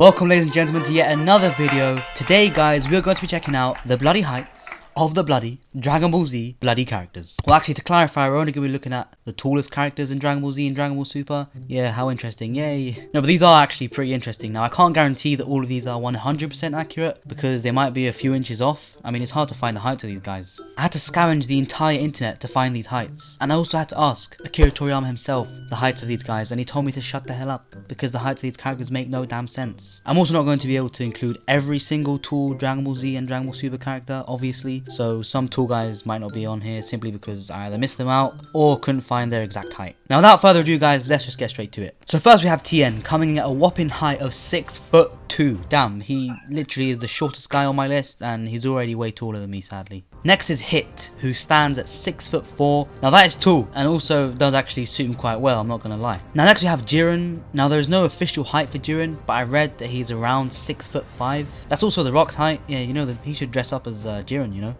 Welcome ladies and gentlemen to yet another video. Today guys, we are going to be checking out the bloody heights of the bloody Dragon Ball Z bloody characters. Well actually, to clarify, we're only going to be looking at the tallest characters in Dragon Ball Z and Dragon Ball Super. Yeah, how interesting, yay. No, but these are actually pretty interesting. Now I can't guarantee that all of these are 100% accurate because they might be a few inches off. I mean, it's hard to find the heights of these guys. I had to scavenge the entire internet to find these heights. And I also had to ask Akira Toriyama himself the heights of these guys, and he told me to shut the hell up because the heights of these characters make no damn sense. I'm also not going to be able to include every single tall Dragon Ball Z and Dragon Ball Super character, obviously. So some tall guys might not be on here simply because I either missed them out or couldn't find their exact height. Now without further ado guys, let's just get straight to it. So first we have Tien, coming in at a whopping height of 6'2". Damn, he literally is the shortest guy on my list and he's already way taller than me, sadly. Next is Hit, who stands at 6'4". Now that is tall and also does actually suit him quite well, I'm not gonna lie. Now next we have Jiren. Now there is no official height for Jiren, but I read that he's around 6'5". That's also The Rock's height. Yeah, you know that he should dress up as Jiren, you know.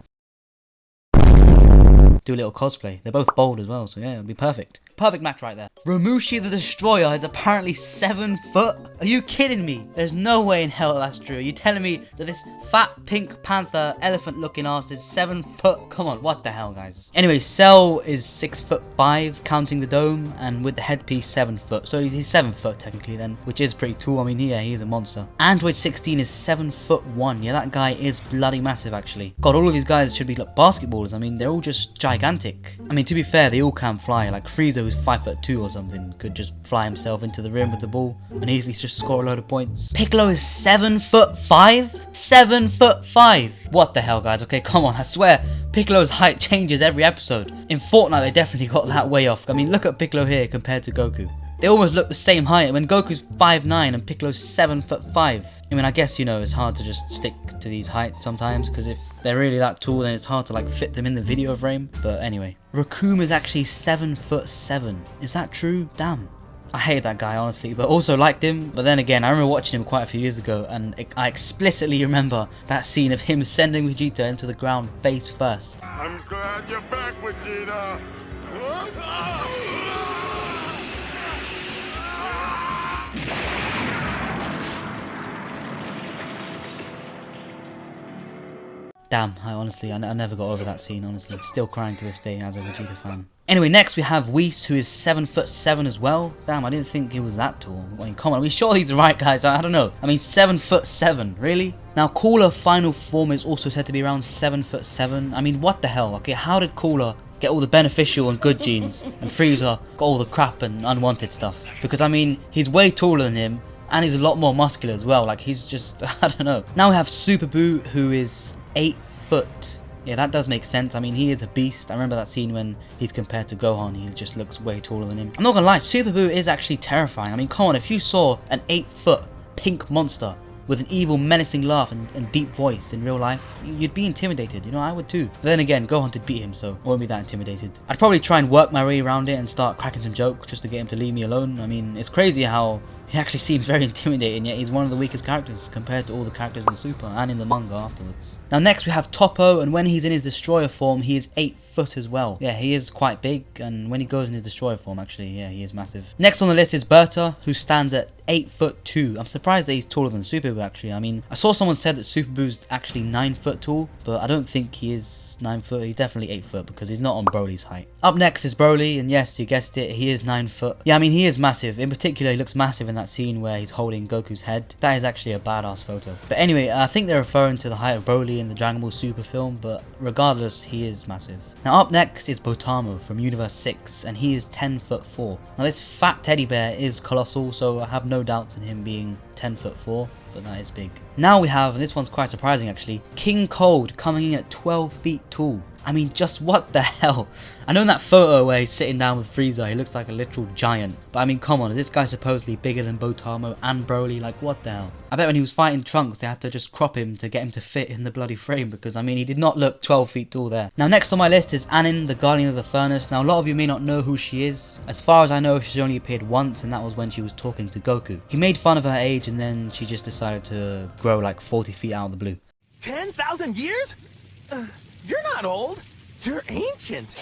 Do a little cosplay. They're both bold as well, so yeah, it'll be perfect. Perfect match right there. Ramushi the Destroyer is apparently 7 foot. Are you kidding me? There's no way in hell that's true. Are you telling me that this fat pink panther elephant looking ass is 7 foot? Come on, what the hell guys? Anyway, Cell is 6'5", counting the dome, and with the headpiece 7 foot. So he's 7 foot technically then, which is pretty tall. I mean, yeah, he is a monster. Android 16 is 7'1". Yeah, that guy is bloody massive actually. God, all of these guys should be like basketballers. I mean, they're all just gigantic. I mean, to be fair, they all can fly. Like Frieza, who's 5'2" or something, could just fly himself into the rim with the ball and easily just score a load of points. Piccolo is 7'5". 7'5". What the hell guys? Okay, come on, I swear Piccolo's height changes every episode. In Fortnite they definitely got that way off. I mean, look at Piccolo here compared to Goku. They almost look the same height when Goku's 5'9" and Piccolo's 7'5". I mean, I guess, you know, it's hard to just stick to these heights sometimes because if they're really that tall then it's hard to like fit them in the video frame. But anyway, Raccoon is actually 7'7". Is that true? Damn. I hate that guy honestly, but also liked him. But then again, I remember watching him quite a few years ago and I explicitly remember that scene of him sending Vegeta into the ground face first. I'm glad you're back, Vegeta. Damn, I never got over that scene, honestly. Still crying to this day as a Vegeta fan. Anyway, next we have Whis, who is 7'7" as well. Damn, I didn't think he was that tall. I mean, come on, are we sure he's the right guys? I don't know. I mean, 7'7", really? Now, Cooler final form is also said to be around 7'7". I mean, what the hell? Okay, how did Cooler get all the beneficial and good genes, and Frieza got all the crap and unwanted stuff? Because, I mean, he's way taller than him, and he's a lot more muscular as well. Like, he's just, I don't know. Now we have Super Boo, who is 8 foot. Yeah, that does make sense. I mean, he is a beast. I remember that scene when he's compared to Gohan. He just looks way taller than him. I'm not gonna lie, Super Boo is actually terrifying. I mean, come on, if you saw an 8 foot pink monster with an evil, menacing laugh and deep voice in real life, you'd be intimidated. You know, I would too. But then again, Gohan did beat him, so I won't be that intimidated. I'd probably try and work my way around it and start cracking some jokes just to get him to leave me alone. I mean, it's crazy how he actually seems very intimidating, yet he's one of the weakest characters compared to all the characters in Super and in the manga afterwards. Now next we have Toppo, and when he's in his Destroyer form, he is 8 foot as well. Yeah, he is quite big, and when he goes in his Destroyer form, actually, yeah, he is massive. Next on the list is Berta, who stands at 8'2". I'm surprised that he's taller than Super Boo, actually. I mean, I saw someone said that Super Boo's actually 9 foot tall, but I don't think he is 9 foot. He's definitely 8 foot because he's not on Broly's height. Up next is Broly, and yes, you guessed it, he is 9 foot. Yeah, I mean, he is massive. In particular, he looks massive in that scene where he's holding Goku's head. That is actually a badass photo. But anyway, I think they're referring to the height of Broly in the Dragon Ball Super film, but regardless, he is massive. Now up next is Botamo from Universe 6, and he is 10'4". Now this fat teddy bear is Colossal, so I have no doubts in him being 10'4", but that is big. Now we have, and this one's quite surprising actually, King Cold coming in at 12 feet tall. I mean, just what the hell? I know in that photo where he's sitting down with Frieza, he looks like a literal giant. But I mean, come on, is this guy supposedly bigger than Botamo and Broly? Like, what the hell? I bet when he was fighting Trunks, they had to just crop him to get him to fit in the bloody frame, because I mean, he did not look 12 feet tall there. Now, next on my list is Anin, the Guardian of the Furnace. Now, a lot of you may not know who she is. As far as I know, she's only appeared once, and that was when she was talking to Goku. He made fun of her age, and then she just decided to grow like 40 feet out of the blue. 10,000 years? You're not old. You're ancient.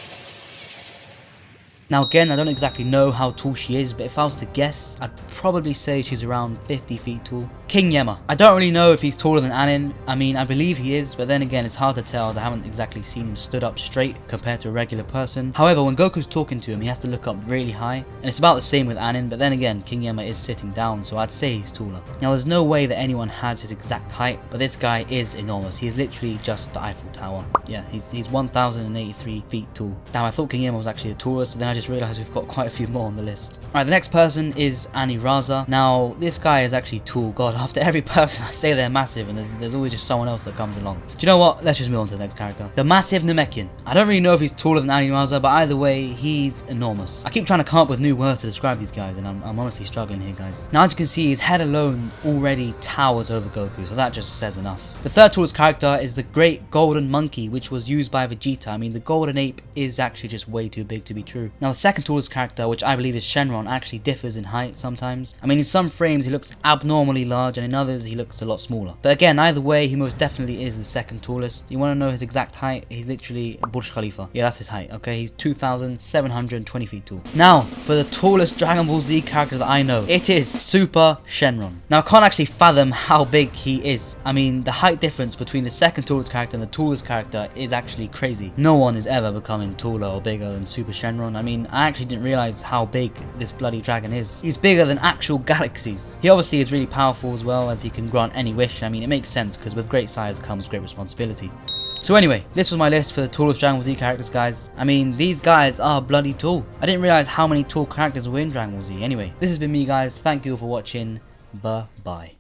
Now again, I don't exactly know how tall she is, but if I was to guess, I'd probably say she's around 50 feet tall. King Yemma. I don't really know if he's taller than Anin. I mean, I believe he is, but then again, it's hard to tell as I haven't exactly seen him stood up straight compared to a regular person. However, when Goku's talking to him, he has to look up really high, and it's about the same with Anin, but then again, King Yemma is sitting down, so I'd say he's taller. Now, there's no way that anyone has his exact height, but this guy is enormous. He's literally just the Eiffel Tower. Yeah, he's 1,083 feet tall. Damn, I thought King Yemma was actually the tallest, and then I just realised we've got quite a few more on the list. Alright, the next person is Ani Raza. Now, this guy is actually tall. God, after every person I say they're massive, and there's always just someone else that comes along. Do you know what? Let's just move on to the next character. The massive Namekian. I don't really know if he's taller than Ani Raza, but either way, he's enormous. I keep trying to come up with new words to describe these guys, and I'm honestly struggling here, guys. Now, as you can see, his head alone already towers over Goku, so that just says enough. The third tallest character is the Great Golden Monkey, which was used by Vegeta. I mean, the Golden Ape is actually just way too big to be true. Now, the second tallest character, which I believe is Shenron, actually differs in height sometimes. I mean, in some frames he looks abnormally large, and in others he looks a lot smaller. But again, either way, he most definitely is the second tallest. You want to know his exact height? He's literally Burj Khalifa. Yeah, that's his height, okay? He's 2,720 feet tall. Now, for the tallest Dragon Ball Z character that I know, it is Super Shenron. Now, I can't actually fathom how big he is. I mean, the height difference between the second tallest character and the tallest character is actually crazy. No one is ever becoming taller or bigger than Super Shenron. I mean, I actually didn't realize how big this bloody dragon is. He's bigger than actual galaxies. He obviously is really powerful as well, as he can grant any wish. I mean, it makes sense because with great size comes great responsibility. So anyway, this was my list for the tallest Dragon Ball Z characters, guys. I mean, these guys are bloody tall. I didn't realize how many tall characters were in Dragon Ball Z. Anyway, this has been me, guys. Thank you all for watching. Bye-bye.